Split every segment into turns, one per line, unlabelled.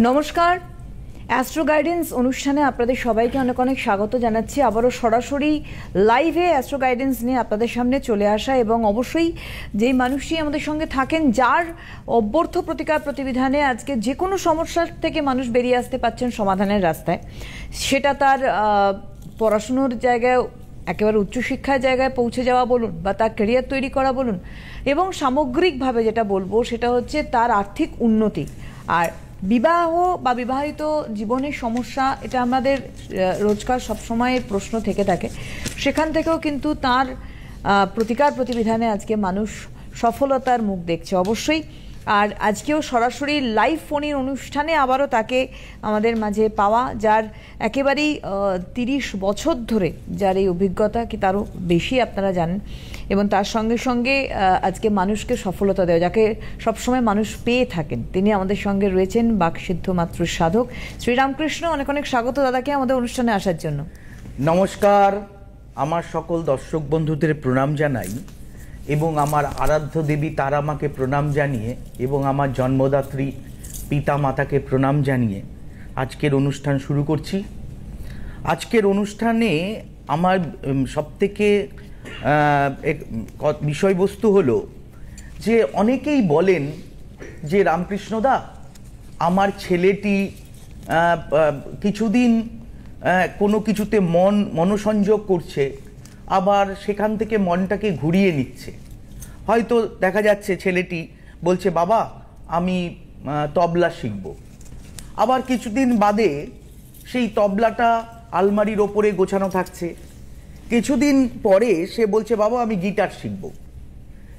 নমস্কার, astro guidance অনুষ্ঠানে আপনাদের সবাইকে অনেক অনেক স্বাগত জানাচ্ছি। আবারও সরাসরি লাইভে অ্যাস্ট্রো গাইডেন্স নিয়ে আপনাদের সামনে চলে আসা, এবং অবশ্যই যেই মানুষটি আমাদের সঙ্গে থাকেন, যার অব্যর্থ প্রতিকার প্রতিবিধানে আজকে যে কোনো সমস্যার থেকে মানুষ বেরিয়ে আসতে পারছেন সমাধানের রাস্তায়। সেটা তার পড়াশুনোর জায়গায়, একেবারে উচ্চশিক্ষার জায়গায় পৌঁছে যাওয়া বলুন, বা তার ক্যারিয়ার তৈরি করা বলুন, এবং সামগ্রিকভাবে যেটা বলবো সেটা হচ্ছে তার আর্থিক উন্নতি। আর বিবাহ বা বিবাহিত জীবনের সমস্যা, এটা আমাদের রোজকার সবসময়ের প্রশ্ন থেকে থাকে। সেখান থেকেও কিন্তু তার প্রতিকার প্রতিবিধানে আজকে মানুষ সফলতার মুখ দেখছে অবশ্যই। আর আজকেও সরাসরি লাইভ ফোনের অনুষ্ঠানে আবারও তাকে আমাদের মাঝে পাওয়া, যার একেবারেই 30 বছর ধরে যার এই অভিজ্ঞতা, কি তারও বেশি আপনারা জানেন, এবং তার সঙ্গে সঙ্গে আজকে মানুষকে সফলতা দেওয়া, যাকে সবসময় মানুষ পেয়ে থাকেন, তিনি আমাদের সঙ্গে রয়েছেন বাকসিদ্ধ মাতৃ সাধক শ্রীরামকৃষ্ণ। অনেক অনেক স্বাগত দাদাকে আমাদের অনুষ্ঠানে আসার জন্য।
নমস্কার, আমার সকল দর্শক বন্ধুদের প্রণাম জানাই, এবং আমার আরাধ্য দেবী তারা মাকে প্রণাম জানিয়ে, এবং আমার জন্মদাত্রী পিতা মাতাকে প্রণাম জানিয়ে আজকের অনুষ্ঠান শুরু করছি। আজকের অনুষ্ঠানে আমার সবথেকে বিষয়বস্তু হলো যে অনেকেই বলেন যে রামকৃষ্ণদা, আমার ছেলেটি কিছুদিন কোনো কিছুতে মনোসংযোগ করছে, আবার সেখান থেকে মনটাকে ঘুরিয়ে নিচ্ছে। হয়তো দেখা যাচ্ছে ছেলেটি বলছে, বাবা আমি তবলা শিখব, আবার কিছুদিন বাদে সেই তবলাটা আলমারির ওপরে গোছানো থাকছে। কিছুদিন পরে সে বলছে, বাবা আমি গিটার শিখব,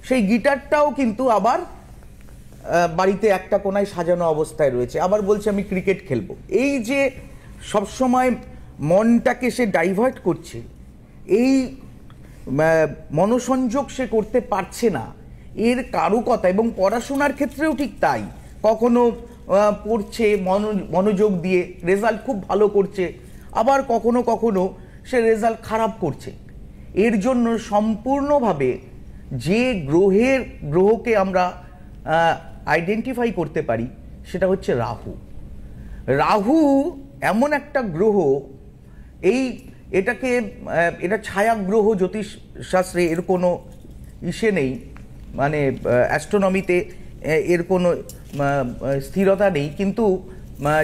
সেই গিটারটাও কিন্তু আবার বাড়িতে একটা কোনায় সাজানো অবস্থায় রয়েছে। আবার বলছে আমি ক্রিকেট খেলবো। এই যে সবসময় মনটাকে সে ডাইভার্ট করছে, এই মনোসংযোগ সে করতে পারছে না, এর কারুকতা। এবং পড়াশোনার ক্ষেত্রেও ঠিক তাই, কখনো পড়ছে মনোযোগ দিয়ে, রেজাল্ট খুব ভালো করছে, আবার কখনো কখনো সে রেজাল্ট খারাপ করছে। এর জন্য সম্পূর্ণভাবে যে গ্রহকে আমরা আইডেন্টিফাই করতে পারি সেটা হচ্ছে রাহু। রাহু এমন একটা গ্রহ, এটা ছায়া গ্রহ। জ্যোতিষ শাস্ত্রে এর কোনো নেই, মানে অ্যাস্ট্রোনমিতে এর কোনো স্থিরতা নেই, কিন্তু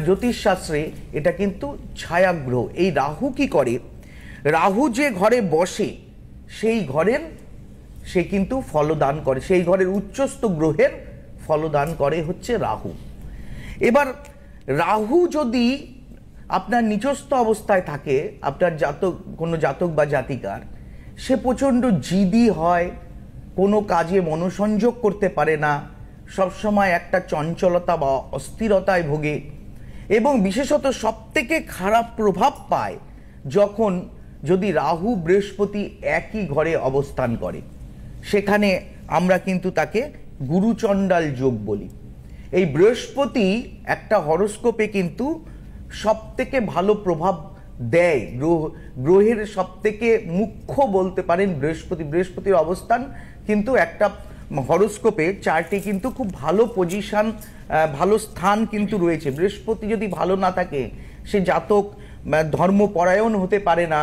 জ্যোতিষ শাস্ত্রে এটা কিন্তু ছায়া গ্রহ। এই রাহু কি করে? রাহু যে ঘরে বসে সেই ঘরের সে কিন্তু ফলদান করে, সেই ঘরের উচ্চস্থ গ্রহের ফলদান করে হচ্ছে রাহু। এবার রাহু যদি আপনার নিচস্থ অবস্থায় থাকে, আপনার কোনো জাতক বা জাতিকার, সে প্রচণ্ড জিদি হয়, কোনো কাজে মনোসংযোগ করতে পারে না, সবসময় একটা চঞ্চলতা বা অস্থিরতায় ভোগে, এবং বিশেষত সবথেকে খারাপ প্রভাব পায় যখন যদি রাহু বৃহস্পতি একই ঘরে অবস্থান করে। সেখানে আমরা কিন্তু তাকে গুরুচণ্ডাল যোগ বলি। এই বৃহস্পতি একটা হরোস্কোপে কিন্তু সবথেকে ভালো প্রভাব দেয়, গ্রহের সবথেকে মুখ্য বলতে পারেন বৃহস্পতির অবস্থান কিন্তু একটা হরোস্কোপে চার্টে কিন্তু খুব ভালো পজিশন, ভালো স্থান কিন্তু রয়েছে। বৃহস্পতি যদি ভালো না থাকে, সে জাতক ধর্মপরায়ণ হতে পারে না,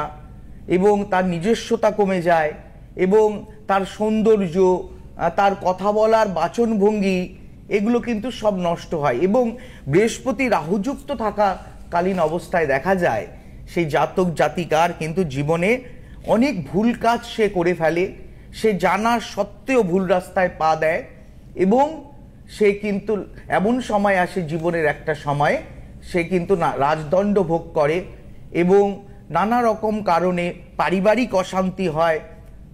এবং তার নিজস্বতা কমে যায়, এবং তার সৌন্দর্য, তার কথা বলার বাচনভঙ্গি, এগুলো কিন্তু সব নষ্ট হয়। এবং বৃহস্পতি রাহুযুক্ত থাকাকালীন অবস্থায় দেখা যায় সেই জাতক জাতিকার কিন্তু জীবনে অনেক ভুল কাজ সে করে ফেলে, সে জানার সত্ত্বেও ভুল রাস্তায় পা দেয়, এবং সে কিন্তু এমন সময় আসে জীবনের একটা সময়ে সে কিন্তু রাজদণ্ড ভোগ করে, এবং নানা রকম কারণে পারিবারিক অশান্তি হয়,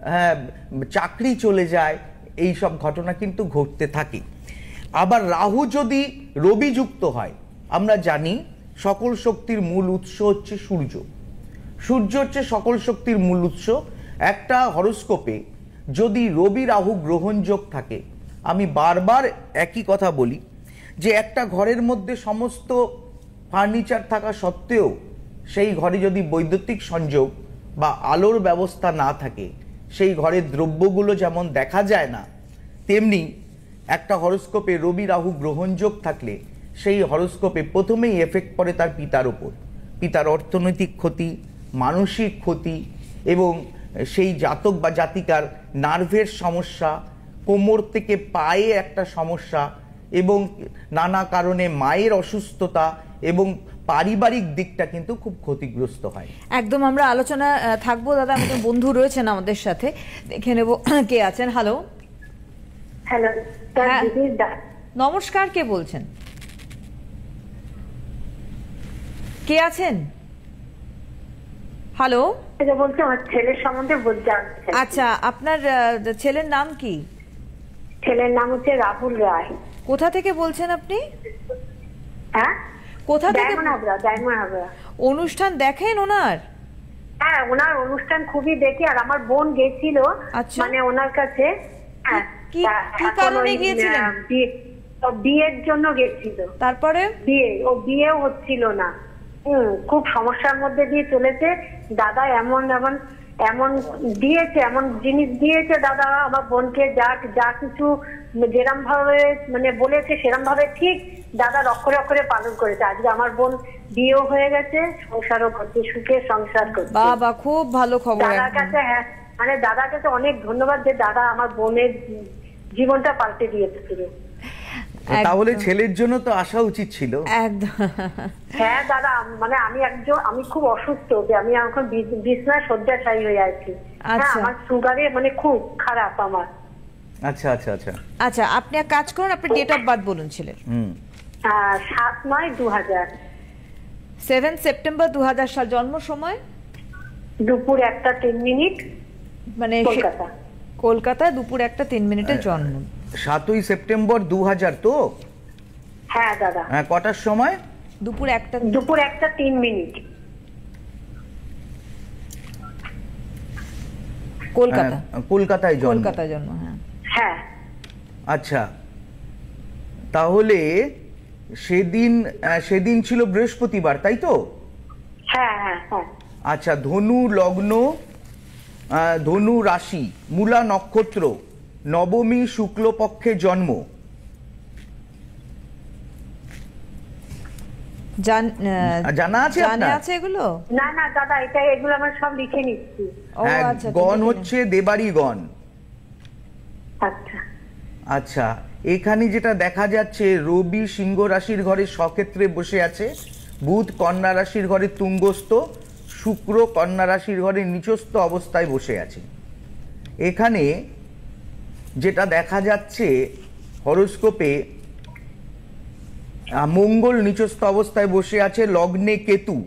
হ্যাঁ, চাকরি চলে যায়, এই সব ঘটনা কিন্তু ঘটতে থাকে। আবার রাহু যদি রবিযুক্ত হয়, আমরা জানি সকল শক্তির মূল উৎস হচ্ছে সূর্য। সূর্য হচ্ছে সকল শক্তির মূল উৎস। একটা হরোস্কোপে যদি রবি রাহু গ্রহণযোগ থাকে, আমি বারবার একই কথা বলি যে একটা ঘরের মধ্যে সমস্ত ফার্নিচার থাকা সত্ত্বেও সেই ঘরে যদি বৈদ্যুতিক সংযোগ বা আলোর ব্যবস্থা না থাকে, সেই ঘরের দ্রব্যগুলো যেমন দেখা যায় না, তেমনি একটা হরোস্কোপে রবি রাহু গ্রহণযোগ থাকলে সেই হরোস্কোপে প্রথমেই এফেক্ট পড়ে তার পিতার ওপর। পিতার অর্থনৈতিক ক্ষতি, মানসিক ক্ষতি, এবং সেই জাতক বা জাতিকার নার্ভের সমস্যা, কোমর থেকে পায়ে একটা সমস্যা, এবং নানা কারণে মায়ের অসুস্থতা এবং পারিবারিক দিকটা কিন্তু খুব ক্ষতিগ্রস্ত হয়।
একদম আমরা আলোচনা থাকবো দাদা। আমাদের বন্ধু রয়েছেন আমাদের সাথে, দেখে নেব কে আছেন। হ্যালো।
হ্যালো,
হ্যাঁ। নমস্কার, কে বলছেন? কে আছেন? হ্যালো।
বলছি আমার ছেলের সম্বন্ধে বলতে।
আচ্ছা, আপনার ছেলের নাম কি?
ছেলের নাম হচ্ছে রাহুল রায়।
কোথা থেকে বলছেন আপনি?
হ্যাঁ,
কোথা থেকে?
ডায়মন্ড হাবড়া।
অনুষ্ঠান দেখেন ওনার?
হ্যাঁ, ওনার অনুষ্ঠান খুবই দেখি। আর আমার বোন গেছিল মানে ওনার কাছে। হ্যাঁ,
কি কারণে গিয়েছিলেন?
বিয়ের জন্য গেছিল।
তারপরে
বিয়েও হচ্ছিল না। খুব সমস্যার মধ্যে দিয়ে চলেছে। দাদা এমন এমন এমন দিয়েছে, এমন জিনিস দিয়েছে দাদা আমার বোনকে, যা কিছু যেরম ভাবে মানে বলেছে সেরম ভাবে ঠিক দাদা অক্ষরে অক্ষরে পালন করেছে। আজকে আমার বোন বিয়েও হয়ে গেছে, সংসারও করছে, সুখে সংসার করছে।
বাবা, খুব ভালো খবর।
দাদার কাছে, হ্যাঁ, মানে দাদার কাছে অনেক ধন্যবাদ যে দাদা আমার বোনের জীবনটা পাল্টে দিয়েছে পুরো।
তাহলে ছেলের জন্য তো আসা উচিত ছিল।
একদম।
হ্যাঁ দাদা, মানে আমি খুব অসুস্থ, যে আমি এখন বিছনায় শয্যাশায়ী হয়ে আছি। হ্যাঁ, আমার সুগারে মানে খুব খারাপ আমার।
আচ্ছা আচ্ছা আচ্ছা
আচ্ছা, আপনি এক কাজ করুন, আপনি ডেট অফ বার্থ বলুন ছেলের।
7/9/2000।
7 সেপ্টেম্বর 2000 সাল। জন্ম সময়?
দুপুর 1:03।
মানে
কলকাতা।
কলকাতায় দুপুর 1:03 জন্ম।
7ই সেপ্টেম্বর 2000 তো?
হ্যাঁ দাদা।
হ্যাঁ, কটার সময়?
দুপুর
1:03।
কলকাতা।
কলকাতায় জন্ম।
কলকাতায় জন্ম, হ্যাঁ।
হ্যাঁ।
আচ্ছা, তাহলে সেদিন ছিল বৃহস্পতিবার, তাই তো?
হ্যাঁ হ্যাঁ হ্যাঁ।
আচ্ছা, ধনু লগ্ন, ধনু রাশি, মূলা নক্ষত্র, নবমী শুক্লপক্ষে জন্ম। জানা আছে আপনার?
আছে এগুলো?
না না দাদা, এগুলো আমরা সব লিখে নিচ্ছি।
গণ হচ্ছে দেবারি গণ।
আচ্ছা
আচ্ছা, এখানে যেটা দেখা যাচ্ছে, রবি সিংহ রাশির ঘরে স্বক্ষেত্রে বসে আছে, বুধ কন্যা রাশির ঘরে তুঙ্গস্থ, শুক্র কন্যা রাশির ঘরে নিচস্থ অবস্থায় বসে আছে। এখানে যেটা দেখা যাচ্ছে হরোস্কোপে, মঙ্গল নিচস্থ অবস্থায় বসে আছে, লগ্নে কেতু।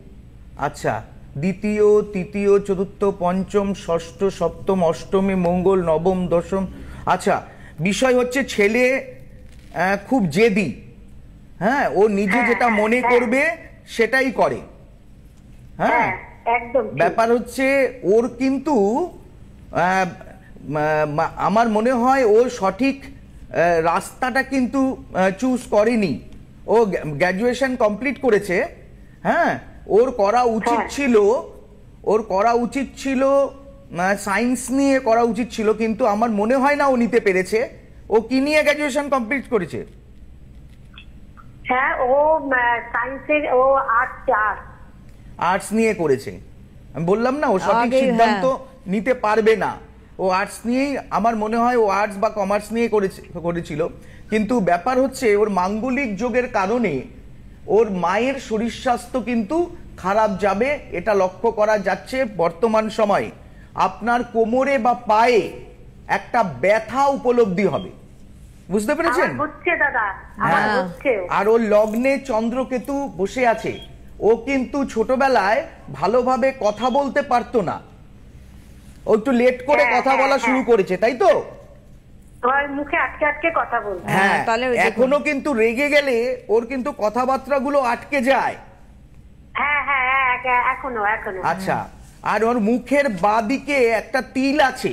আচ্ছা, দ্বিতীয়, তৃতীয়, চতুর্থ, পঞ্চম, ষষ্ঠ, সপ্তম, অষ্টমে মঙ্গল, নবম, দশম। আচ্ছা, বিষয় হচ্ছে ছেলে খুব জেদি। হ্যাঁ, ও নিজে যেটা মনে করবে সেটাই করে। হ্যাঁ,
একদম।
ব্যাপার হচ্ছে ওর কিন্তু আমার মনে হয় ও সঠিক রাস্তাটা কিন্তু চুজ করেনি। ও গ্র্যাজুয়েশন কমপ্লিট করেছে। হ্যাঁ, ওর করা উচিত ছিল সায়েন্স নিয়ে করা উচিত ছিল, কিন্তু আমার মনে হয় না ও নিতে পেরেছে। ও কি নিয়ে গ্র্যাজুয়েশন কমপ্লিট করেছে?
হ্যাঁ, ও সায়েন্সের, ও
আর্টস নিয়ে করেছে। আমি বললাম না ও সঠিক সিদ্ধান্ত নিতে পারবে না। ও আর্টস নিয়েই, আমার মনে হয় ও আর্টস বা কমার্স নিয়ে করেছিল। কিন্তু ব্যাপার হচ্ছে ওর মাঙ্গলিক যোগের কারণে ওর মায়ের শরীর স্বাস্থ্য কিন্তু খারাপ যাবে, এটা লক্ষ্য করা যাচ্ছে বর্তমান সময়ে। আপনার কোমরে বা পায়ে একটা ব্যথা উপলব্ধি হবে, বুঝতে পেরেছেন? আর ওর লগ্নে চন্দ্রকেতু বসে আছে। ও কিন্তু ছোটবেলায় ভালোভাবে কথা বলতে পারতো না, ও একটু লেট করে কথা বলা শুরু করেছে, তাই তো?
মুখে আটকে আটকে কথা বলছে।
হ্যাঁ, এখনো কিন্তু রেগে গেলে ওর কিন্তু কথাবার্তা গুলো আটকে যায়।
হ্যাঁ হ্যাঁ, এখনো।
আচ্ছা, আর ওর মুখের বাঁদিকে একটা তিল আছে।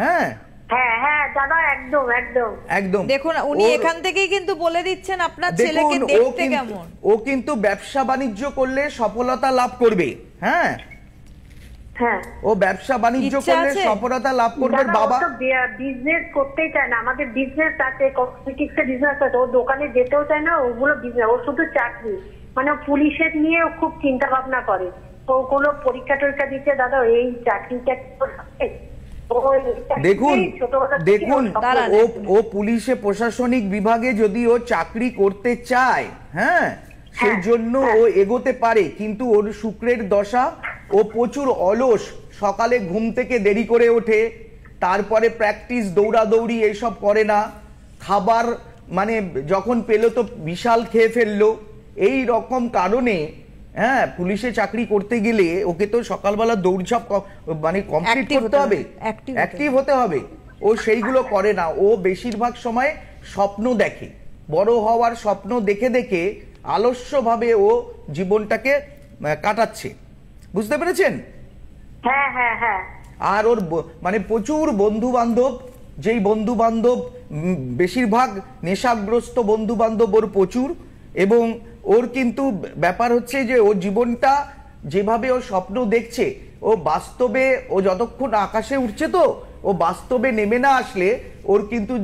হ্যাঁ
হ্যাঁ হ্যাঁ দাদা, একদম একদম
একদম। দেখুন, উনি এখান থেকেই কিন্তু বলে দিচ্ছেন আপনার ছেলেকে দেখতে কেমন।
ও কিন্তু ব্যবসা বাণিজ্য করলে সফলতা লাভ করবে। হ্যাঁ,
হ্যাঁ,
ও ব্যবসা বাণিজ্য
ইচ্ছা
করলে
আছে?
সফলতা লাভ করবে।
দাদা, ও
বাবা
তো বিজনেস করতেই চায় না, আমাদের বিজনেস আছে, কসমেটিক্স এর বিজনেস আছে, ও দোকানে যেতেও চায় না, ওগুলো বিজনেস, ও শুধু চাকরি, মানে ও পুলিশের নিয়ে খুব চিন্তা ভাবনা করে। তো কোনো পরীক্ষা টরীক্ষা দিচ্ছে, দাদা এই চাকরিটা
দেখুন দেখুন
দাঁড়ান,
ও পুলিশে প্রশাসনিক বিভাগে যদি ও চাকরি করতে চায়, হ্যাঁ, সেই জন্য ও এগোতে পারে, কিন্তু ওর শুক্রের দশা, ও প্রচুর অলস, সকালে ঘুম থেকে দেরি করে ওঠে, তারপরে প্র্যাকটিস দৌড়াদৌড়ি এইসব করে না, খাবার মানে যখন পেলো তো বিশাল খেয়ে ফেললো, এই রকম কারণে হ্যাঁ পুলিশে চাকরি করতে গেলে ওকে তো সকালবেলা দৌড়ঝাঁপ মানে কমপ্লিট
Active
করতে
হতে
হবে,
হবে, active
অ্যাক্টিভ হতে হবে। ও সেইগুলো করে না, ও বেশিরভাগ সময় স্বপ্ন দেখে, বড় হওয়ার স্বপ্ন দেখে দেখে আলস্যভাবে ও জীবনটাকে কাটাচ্ছে, বুঝতে পেরেছেন?
হ্যাঁ হ্যাঁ হ্যাঁ।
আর ওর মানে প্রচুর বন্ধু বান্ধব, যেই বন্ধু বান্ধব বেশিরভাগ নেশাগ্রস্ত বন্ধু বান্ধব ওর প্রচুর, এবং ওর কিন্তু ব্যাপার হচ্ছে যে ওর জীবনটা যেভাবে ও স্বপ্ন দেখছে, ও বাস্তবে ও যতক্ষণ আকাশে উঠছে তো ও বাস্তবে নেমে না আসলে ওর কিন্তু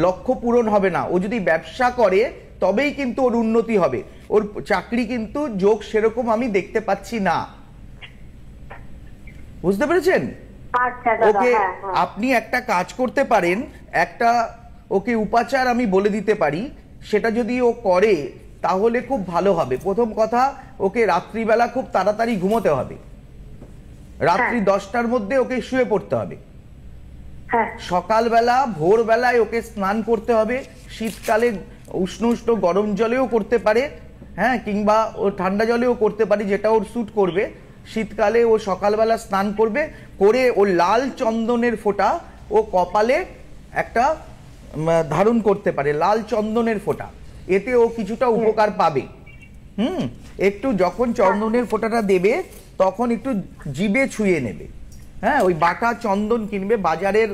লক্ষ্য পূরণ হবে না। ও যদি ব্যবসা করে তবেই কিন্তু ওর উন্নতি হবে, ওর চাকরি কিন্তু যোগ সেরকম আমি দেখতে পাচ্ছি না, বুঝতে পেরেছেন?
আচ্ছা দাদা,
ওকে
হ্যাঁ হ্যাঁ।
আপনি একটা কাজ করতে পারেন, একটা ওকে উপাচার আমি বলে দিতে পারি, সেটা যদি ও করে তাহলে খুব ভালো হবে। প্রথম কথা, ওকে রাত্রিবেলা খুব তাড়াতাড়ি ঘুমোতে হবে, রাত্রি 10টার মধ্যে ওকে শুয়ে পড়তে হবে,
হ্যাঁ
সকালবেলা ভোরবেলায় ওকে স্নান করতে হবে, শীতকালে উষ্ণ উষ্ণ গরম জলেও করতে পারে, হ্যাঁ, কিংবা ও ঠান্ডা জলেও করতে পারে, যেটা ওর স্যুট করবে। শীতকালে ও সকালবেলা স্নান করবে, করে ও লাল চন্দনের ফোঁটা ও কপালে একটা ধারণ করতে পারে, লাল চন্দনের ফোঁটা, এতে ও কিছুটা উপকার পাবে। একটু যখন চন্দনের ফোঁটাটা দেবে তখন একটু জিভে ছুঁয়ে নেবে, হ্যাঁ, ওই বাটা চন্দন কিনবে বাজারের,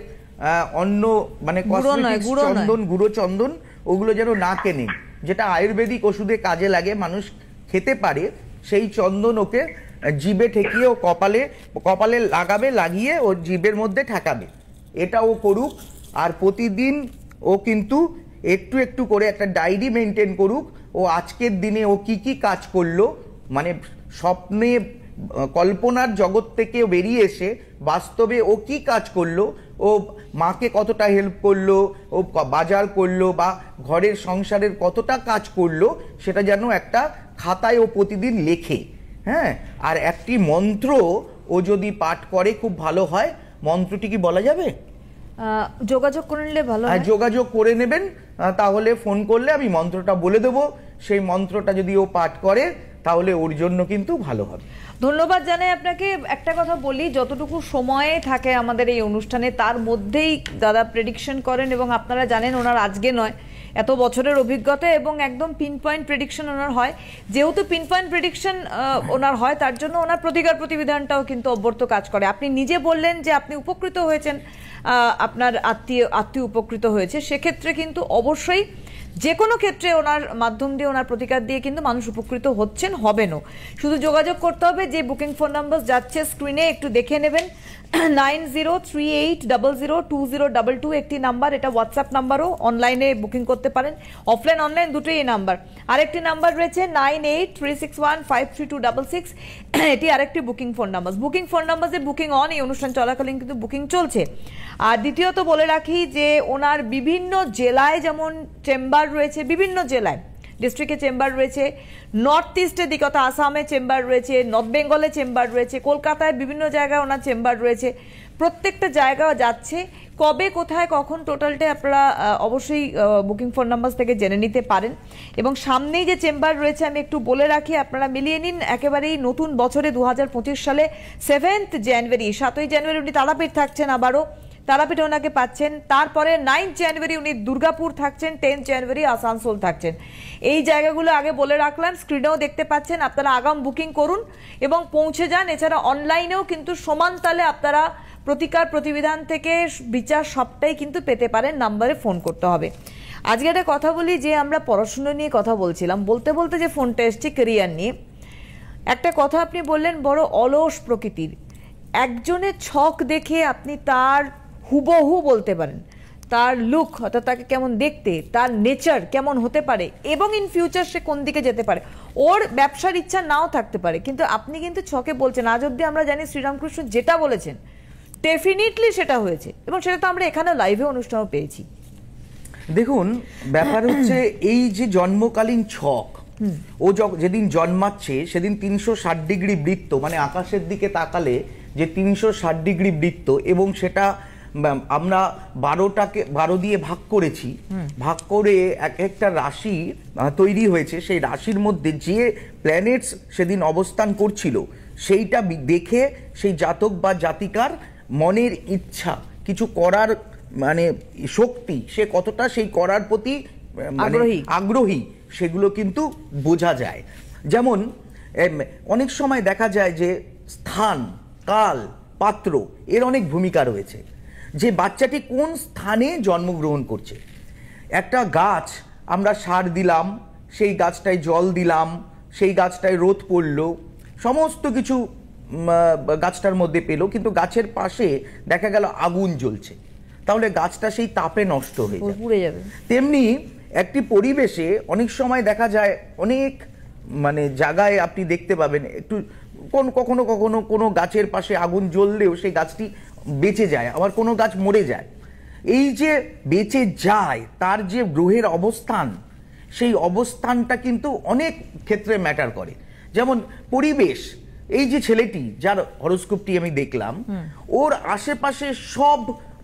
অন্য মানে কসমেটিক্স চন্দন, গুঁড়ো চন্দন, ওগুলো যেন না কেনে, যেটা আয়ুর্বেদিক ওষুধে কাজে লাগে, মানুষ খেতে পারে, সেই চন্দন ওকে জিভে ঠেকিয়ে ও কপালে লাগাবে, লাগিয়ে ওর জিভের মধ্যে ঠেকাবে, এটা ও করুক। আর প্রতিদিন ও কিন্তু একটু একটু করে একটা ডায়েরি মেনটেন করুক, ও আজকের দিনে ও কি কি কাজ করলো, মানে স্বপ্নে কল্পনার জগৎ থেকে বেরিয়ে এসে বাস্তবে ও কি কাজ করলো, ও মাকে কতটা হেল্প করলো, ও বাজার করলো, বা ঘরের সংসারের কতটা কাজ করলো, সেটা যেন একটা খাতায় ও প্রতিদিন লেখে, হ্যাঁ। আর একটি মন্ত্র ও যদি পাঠ করে খুব ভালো হয়। মন্ত্রটি কি বলা যাবে?
যোগাযোগ করে নিলে ভালো হয়।
যোগাযোগ করে নেবেন, তাহলে ফোন করলে আমি মন্ত্রটা বলে দেব, সেই মন্ত্রটা যদি ও পাঠ করে তাহলে ওর জন্য কিন্তু ভালো হবে।
ধন্যবাদ জানাই আপনাকে। একটা কথা বলি, যতটুকু সময়ে থাকে আমাদের এই অনুষ্ঠানে তার মধ্যেই দাদা প্রেডিকশন করেন, এবং আপনারা জানেন ওনার আজকে নয়, এত বছরের অভিজ্ঞতা, এবং একদম পিন পয়েন্ট প্রেডিকশন ওনার হয়। যেহেতু পিন পয়েন্ট প্রেডিকশন ওনার হয়, তার জন্য ওনার প্রতিকার প্রতিবিধানটাও কিন্তু অব্যর্থ কাজ করে। আপনি নিজে বললেন যে আপনি উপকৃত হয়েছেন, আপনার আত্মীয় উপকৃত হয়েছে, সেক্ষেত্রে কিন্তু অবশ্যই যে কোনো ক্ষেত্রে ওনার মাধ্যম দিয়ে, ওনার প্রতিকার দিয়ে কিন্তু মানুষ উপকৃত হচ্ছেন, হবেনও। শুধু যোগাযোগ করতে হবে, যে বুকিং ফোন নাম্বার যাচ্ছে স্ক্রিনে একটু দেখে নেবেন, 9038002022 একটি নাম্বার, এটা হোয়াটসঅ্যাপ নাম্বারও, অনলাইনে বুকিং করতে পারেন, অফলাইন অনলাইন দুটোই এই নাম্বার। আরেকটি নাম্বার রয়েছে 9836153266, এটি আরেকটি booking phone number. Booking phone নাম্বারে বুকিং অন, এই অনুষ্ঠান চলাকালীন কিন্তু বুকিং চলছে। আর দ্বিতীয়ত বলে রাখি যে ওনার বিভিন্ন জেলায় যেমন চেম্বার রয়েছে, বিভিন্ন জেলায় ডিস্ট্রিক্টে চেম্বার রয়েছে, নর্থ ইস্টের দিকে অর্থাৎ আসামে চেম্বার রয়েছে, নর্থ বেঙ্গলে চেম্বার রয়েছে, কলকাতায় বিভিন্ন জায়গায় ওনার চেম্বার রয়েছে, প্রত্যেকটা জায়গা যাচ্ছে। কবে কোথায় কখন টোটালটা আপনারা অবশ্যই বুকিং ফোন নাম্বার থেকে জেনে নিতে পারেন। এবং সামনেই যে চেম্বার রয়েছে আমি একটু বলে রাখি, আপনারা মিলিয়ে নিন, একেবারেই নতুন বছরে 2025 সালে 7 জানুয়ারি, 7ই জানুয়ারি উনি তারাপীঠ থাকছেন, আবারও তারাপীঠে ওনাকে পাচ্ছেন। তারপরে 9 জানুয়ারি উনি দুর্গাপুর থাকছেন, 10 জানুয়ারি আসানসোল থাকছেন। এই জায়গাগুলো আগে বলে রাখলাম, স্ক্রিনেও দেখতে পাচ্ছেন, আপনারা আগাম বুকিং করুন এবং পৌঁছে যান। এছাড়া অনলাইনেও কিন্তু সমান তালে আপনারা প্রতিকার প্রতিবিধান থেকে বিচার সবটাই কিন্তু পেতে পারেন, নাম্বারে ফোন করতে হবে। আজকে একটা কথা বলি, যে আমরা পড়াশোনা নিয়ে কথা বলছিলাম, বলতে বলতে যে ফোনটা এসছে কেরিয়ার নিয়ে, একটা কথা আপনি বললেন বড় অলস প্রকৃতির, একজনের ছক দেখে আপনি তার হুবহু বলতে পারেন, তার লুক অর্থাৎ তাকে কেমন দেখতে, তার নেচার কেমন হতে পারে এবং ইন ফিউচার সে কোন দিকে যেতে পারে। ওর ব্যবসার ইচ্ছা নাও থাকতে পারে, কিন্তু আপনি কিন্তু ছকে বলছেন। আজ অব্দি আমরা জানি শ্রীরামকৃষ্ণ যেটা বলেছেন ডেফিনেটলি সেটা হয়েছে, এবং সেটা তো আমরা এখানে লাইভে অনুষ্ঠানও পেয়েছি।
দেখুন, ব্যাপার হচ্ছে এই যে জন্মকালীন ছক, ও যেদিন জন্মাচ্ছে সেদিন 360 ডিগ্রি বৃত্ত, মানে আকাশের দিকে তাকালে যে 360 ডিগ্রি বৃত্ত, এবং সেটা আমরা 12 দিয়ে ভাগ করেছি, ভাগ করে এক একটা রাশি তৈরি হয়েছে। সেই রাশির মধ্যে যে প্ল্যানেটস সেদিন অবস্থান করছিল সেইটা দেখে সেই জাতক বা জাতিকার মনের ইচ্ছা, কিছু করার মানে শক্তি, সে কতটা সেই করার প্রতি আগ্রহী সেগুলো কিন্তু বোঝা যায়। যেমন অনেক সময় দেখা যায় যে স্থান, কাল, পাত্র এর অনেক ভূমিকা রয়েছে, যে বাচ্চাটি কোন স্থানে জন্মগ্রহণ করছে। একটা গাছ আমরা সার দিলাম, সেই গাছটায় জল দিলাম, সেই গাছটায় রোদ পড়লো, সমস্ত কিছু গাছটার মধ্যে পেলো, কিন্তু গাছের পাশে দেখা গেল আগুন জ্বলছে, তাহলে গাছটা সেই তাপে নষ্ট হয়ে যাবে। তেমনি একটি পরিবেশে অনেক সময় দেখা যায়, অনেক মানে জায়গায় আপনি দেখতে পাবেন, একটু কখনো কখনো কোনো গাছের পাশে আগুন জ্বললেও সেই গাছটি বেঁচে যায়, আবার কোনো গাছ মরে যায়। এই যে বেঁচে যায় তার যে গ্রহের অবস্থান, সেই অবস্থানটা কিন্তু অনেক ক্ষেত্রে ম্যাটার করে। যেমন পরিবেশ, এই যে ছেলেটি যার হরোস্কোপটি আমি দেখলাম, ওর আশেপাশে সব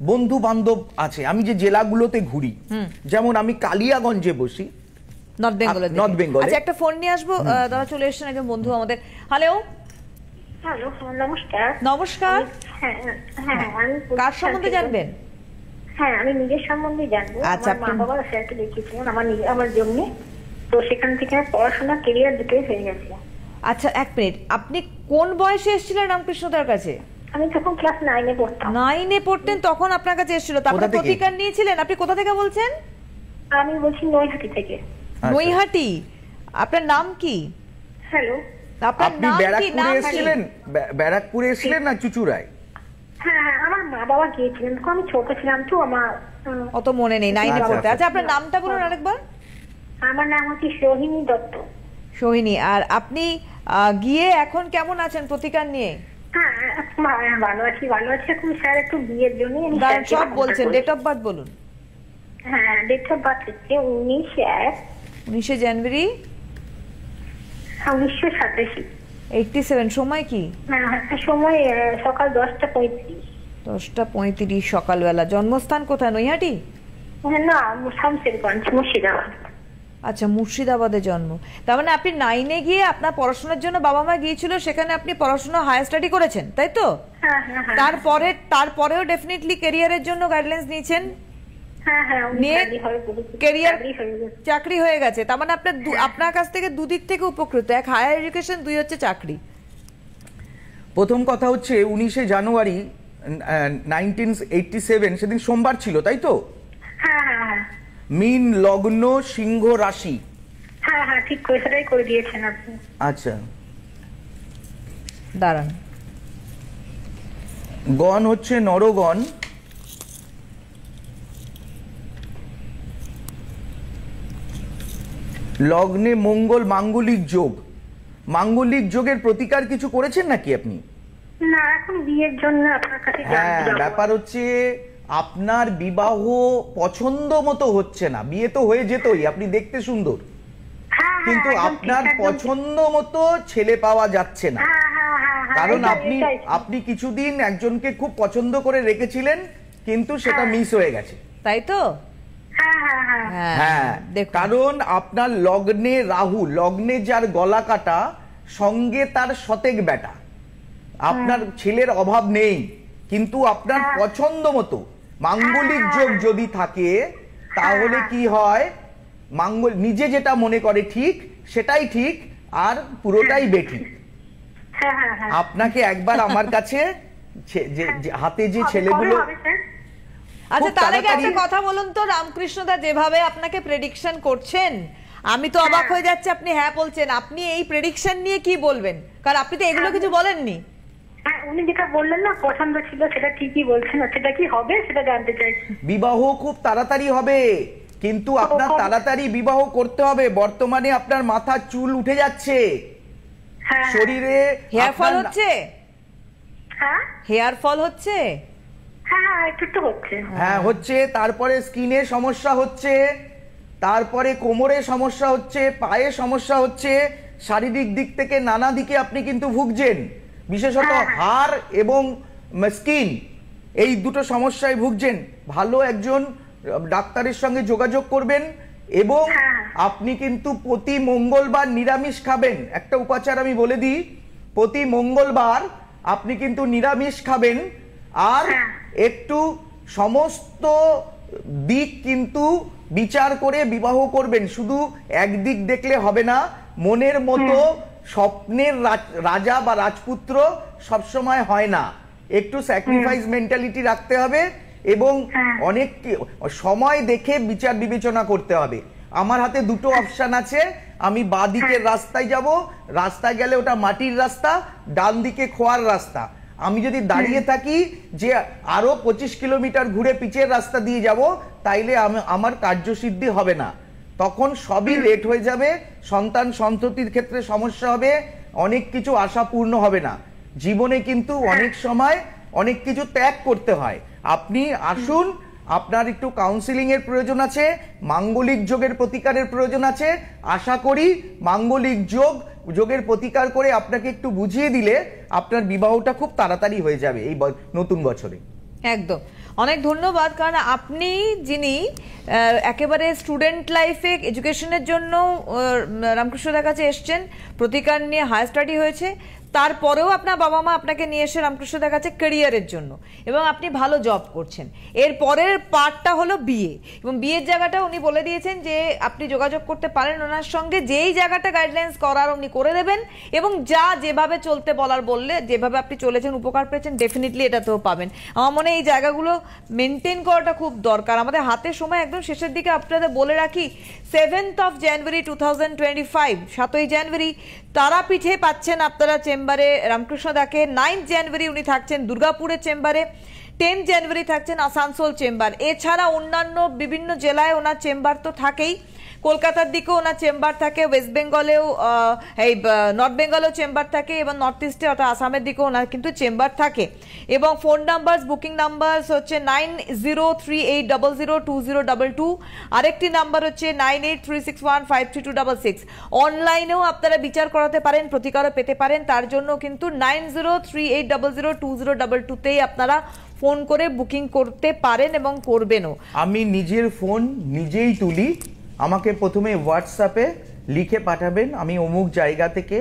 বন্ধু বান্ধব আছে। আমি যে জেলাগুলোতে ঘুরি, যেমন আমি কালিয়াগঞ্জে বসি, নর্থ বেঙ্গলে।
আচ্ছা, একটা ফোন নিয়ে আসবো, দাদা চলে এসেছেন একজন বন্ধু আমাদের। হ্যালো,
হ্যালো, নমস্কার।
নমস্কার।
হ্যাঁ, আমি
কার সম্বন্ধে জানবেন?
হ্যাঁ, আমি নিজের সম্বন্ধে জানবো।
আচ্ছা,
আমার মা বাবা স্যারকে দেখিয়েছিলেন আমার জন্য, তো সেখান থেকে পড়াশোনা কেরিয়ার দুটোই হয়ে গেছে।
আচ্ছা, এক মিনিট, আপনি কোন বয়সে এসেছিলেন রামকৃষ্ণ তার কাছে?
আমি তখন ক্লাস 9-এ পড়তাম।
9-এ পড়তেন তখন আপনার কাছে এসেছিল, তারপরে প্রতিকার নিয়েছিলেন। আপনি কোথা থেকে বলছেন?
আমি বলছি নৈহাটি থেকে।
নৈহাটি। আপনার নাম কি?
হ্যালো,
আপনার নাম কি? নাম
এসেছিলেন ব্যারাকপুরে এসেছিলেন না চুচুড়ায়?
হ্যাঁ, আমার মা বাবা গিয়েছিলেন, তখন আমি ছোট ছিলাম তো, আমার
অত মনে নেই, 9-এ পড়তে। আচ্ছা, আপনার নামটা বলুন আরেকবার।
আমার নাম হচ্ছে সোহিনী দত্ত।
সোহিনী। আর আপনি গিয়ে এখন কেমন আছেন প্রতিকার নিয়ে?
হ্যাঁ, ভালো আছি। এখন স্যার একটু বিয়ের জন্য
সব বলছেন, ডেট অফ বার্থ বলুন।
হ্যাঁ, ডেট অফ বার্থ হচ্ছে
19 জানুয়ারি
1987।
87। সময় কি?
সময় সকাল 10:35।
10:35 সকালবেলা। জন্মস্থান কোথায়? নৈহাটি?
না, শামশেরগঞ্জ, মুর্শিদাবাদ।
আচ্ছা, মুর্শিদাবাদে জন্ম। তার মানে আপনি 9-এ গিয়ে আপনার পড়াশোনার জন্য বাবা মা গিয়েছিল, সেখানে আপনি পড়াশোনা হায়ার স্টাডি করেছেন, তাই তো? তারপরেও ডেফিনেটলি ক্যারিয়ারের জন্য গাইডলাইন্স নিয়েছেন। চাকরি হয়ে গেছে, তার মানে আপনার কাছ থেকে দুদিক থেকে উপকৃত, এক হায়ার এডুকেশন, 2 হচ্ছে চাকরি।
প্রথম কথা হচ্ছে 19 জানুয়ারি 1987 সেদিন সোমবার ছিল, তাই তো? মীন লগ্ন, সিংহ রাশি।
হ্যাঁ, ঠিক করে সেটাই করে দিয়েছেন আপনি।
আচ্ছা,
দাঁড়ান।
গণ হচ্ছে নরগণ, লগ্নে মঙ্গল, মাঙ্গলিক যোগ। মাঙ্গলিক যোগের প্রতিকার কিছু করেছেন নাকি আপনি?
না, এখন বিয়ের জন্য আপনার কাছে জানতে
হ্যাঁ,
যাব।
ব্যাপার হচ্ছে আপনার বিবাহ পছন্দ মতো হচ্ছে না। বিয়ে তো হয়ে যেতই, আপনি দেখতে সুন্দর, কিন্তু আপনার পছন্দ মতো ছেলে পাওয়া যাচ্ছে না। কারণ আপনি কিছুদিন একজনকে খুব পছন্দ করে রেখেছিলেন, কিন্তু সেটা মিস হয়ে গেছে,
তাই তো?
হ্যাঁ, কারণ আপনার লগ্নে রাহু, লগ্নে যার গলা কাটা, সঙ্গে তার শতেক বেটা। আপনার ছেলের অভাব নেই, কিন্তু আপনার পছন্দ মতো মাঙ্গলিক যোগ যদি থাকে, তাহলে কি হয়, নিজে যেটা মনে করে ঠিক সেটাই ঠিক, আর পুরোটাই বেঠিক। আপনাকে একবার আমার কাছে হাতে যে ছেলেগুলো।
আচ্ছা, তার আগে একটা কথা বলুন তো, রামকৃষ্ণদা যেভাবে আপনাকে প্রেডিকশন করছেন, আমি তো অবাক হয়ে যাচ্ছি। আপনি হ্যাঁ বলছেন, আপনি এই প্রেডিকশন নিয়ে কি বলবেন? কারণ আপনি তো এগুলো কিছু বলেননি।
হ্যাঁ, উনি যেটা বললেন না পছন্দ ছিল, সেটা ঠিকই বলছেন, সেটা কি হবে সেটা জানতে চাইছি।
বিবাহ খুব তাড়াতাড়ি হবে, কিন্তু আপনার তাড়াতাড়ি বিবাহ করতে হবে। বর্তমানে আপনার মাথার চুল উঠে যাচ্ছে,
হ্যাঁ
শরীরে
হেয়ার ফল
আপনার-
হচ্ছে,
হ্যাঁ
হেয়ার ফল হচ্ছে।
হ্যাঁ হ্যাঁ একটু একটু হচ্ছে।
হ্যাঁ হচ্ছে, তারপরে স্কিনের সমস্যা হচ্ছে, তারপরে কোমরে সমস্যা হচ্ছে, পায়ে সমস্যা হচ্ছে, শারীরিক দিক থেকে নানা দিকে আপনি কিন্তু ভুগছেন, বিশেষত হাড় এবং স্কিন, এই দুটো সমস্যায় ভুগছেন। ভালো একজন ডাক্তারের সঙ্গে যোগাযোগ করবেন এবং আপনি কিন্তু প্রতি মঙ্গলবার নিরামিষ খাবেন। একটা উপাচার আমি বলে দিই, প্রতি মঙ্গলবার আপনি কিন্তু নিরামিষ খাবেন, আর একটু সমস্ত দিক কিন্তু বিচার করে বিবাহ করবেন। শুধু একদিক দেখলে হবে না, মনের মতো স্বপ্নের রাজা বা রাজপুত্র সবসময় হয় না, একটু স্যাক্রিফাইস মেন্টালিটি রাখতে হবে এবং অনেক সময় দেখে বিচার বিবেচনা করতে হবে। আমার হাতে দুটো অপশন আছে, আমি বাঁ দিকের রাস্তায় যাব, রাস্তায় গেলে ওটা মাটির রাস্তা, ডান দিকে খোয়ার রাস্তা। আমি যদি দাঁড়িয়ে থাকি যে আরো 25 কিলোমিটার ঘুরে পিচের রাস্তা দিয়ে যাব, তাইলে আমার কার্যসিদ্ধি হবে না, তখন সবই লেট হয়ে যাবে, সন্তান সন্ততির ক্ষেত্রে সমস্যা হবে, অনেক কিছু আশা পূর্ণ হবে না। জীবনে কিন্তু অনেক সময় অনেক কিছু ত্যাগ করতে হয়। আপনি আসুন, আপনার একটু কাউন্সিলিং এর প্রয়োজন আছে, মাঙ্গলিক যোগের প্রতিকারের প্রয়োজন আছে। আশা করি মাঙ্গলিক যোগের প্রতিকার করে আপনাকে একটু বুঝিয়ে দিলে আপনার বিবাহটা খুব তাড়াতাড়ি হয়ে যাবে এই নতুন বছরে।
একদম, অনেক ধন্যবাদ। কারণ আপনি যিনি একেবারে স্টুডেন্ট লাইফে এডুকেশনের জন্য রামকৃষ্ণদার কাছে এসছেন, প্রতিকার নিয়ে হায়ার স্টাডি হয়েছে, তারপরেও আপনার বাবা মা আপনাকে নিয়ে এসে রামকৃষ্ণদার কাছে ক্যারিয়ারের জন্য, এবং আপনি ভালো জব করছেন। এর পরের পার্টটা হলো বিয়ে, এবং বিয়ের জায়গাটা উনি বলে দিয়েছেন যে আপনি যোগাযোগ করতে পারেন ওনার সঙ্গে, যেই জায়গাটা গাইডলাইন্স করার উনি করে দেবেন, এবং যেভাবে চলতে বলার বললে যেভাবে আপনি চলেছেন, উপকার পেয়েছেন, ডেফিনেটলি এটাতেও পাবেন। আমার মনে হয় এই জায়গাগুলো মেনটেন করাটা খুব দরকার। আমাদের হাতে সময় একদম শেষের দিকে, আপনাদের বলে রাখি 7th of January 2025, 7ই জানুয়ারি তারাপীঠে পাচ্ছেন আপনারা চেম্বারে রামকৃষ্ণদাকে। 9th জানুয়ারি উনি থাকছেন দুর্গাপুরের চেম্বারে, 10th জানুয়ারি থাকছেন আসানসোল চেম্বার। এছাড়া অন্যান্য বিভিন্ন জেলায় ওনার চেম্বার তো থাকেই, কলকাতার দিকেও ওনার চেম্বার থাকে, ওয়েস্ট বেঙ্গলেও এই নর্থ বেঙ্গলেও চেম্বার থাকে, এবং নর্থ ইস্টে অর্থাৎ আসামের দিকেও ওনার কিন্তু চেম্বার থাকে। এবং ফোন নাম্বার, বুকিং নাম্বার হচ্ছে 9038002022, আরেকটি নাম্বার হচ্ছে 9836153266। অনলাইনেও আপনারা বিচার করাতে পারেন, প্রতিকারও পেতে পারেন, তার জন্য কিন্তু 9038002022তেই আপনারা ফোন করে বুকিং করতে পারেন এবং করবেনও।
আমি নিজের ফোন নিজেই তুলি, আমাকে প্রথমে হোয়াটসঅ্যাপে লিখে পাঠাবেন, আমি অমুক জায়গা থেকে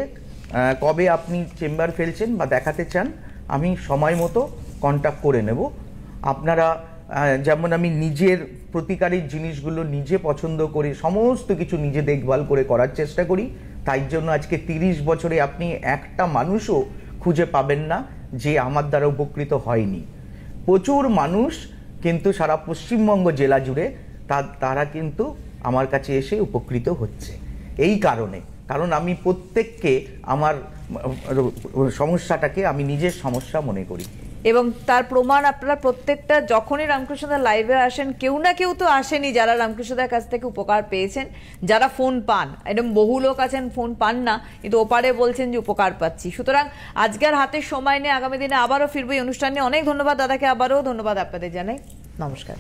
কবে আপনি চেম্বার ফেলছেন বা দেখাতে চান, আমি সময় মতো কন্ট্যাক্ট করে নেব। আপনারা যেমন আমি নিজের প্রতিকারের জিনিসগুলো নিজে পছন্দ করে সমস্ত কিছু নিজে দেখভাল করে করার চেষ্টা করি, তাই জন্য আজকে 30 বছরে আপনি একটা মানুষও খুঁজে পাবেন না যে আমার দ্বারা উপকৃত হয়নি। প্রচুর মানুষ কিন্তু সারা পশ্চিমবঙ্গ জেলা জুড়ে তারা কিন্তু আমার কাছে এসে উপকৃত হচ্ছে। এই কারণ আমি প্রত্যেককে আমার সমস্যাটাকে আমি নিজের সমস্যা মনে করি,
এবং তার প্রমাণ আপনারা প্রত্যেকটা যখনই রামকৃষ্ণদার লাইভে আসেন, কেউ না কেউ তো আসেনি যারা রামকৃষ্ণদার কাছ থেকে উপকার পেয়েছেন, যারা ফোন পান। এরকম বহু লোক আছেন ফোন পান না, কিন্তু ওপারে বলছেন যে উপকার পাচ্ছি। সুতরাং আজকের হাতে সময় নিয়ে আগামী দিনে আবারও ফিরবো এই অনুষ্ঠান নিয়ে। অনেক ধন্যবাদ দাদাকে, আবারও ধন্যবাদ আপনাদের জানাই। নমস্কার।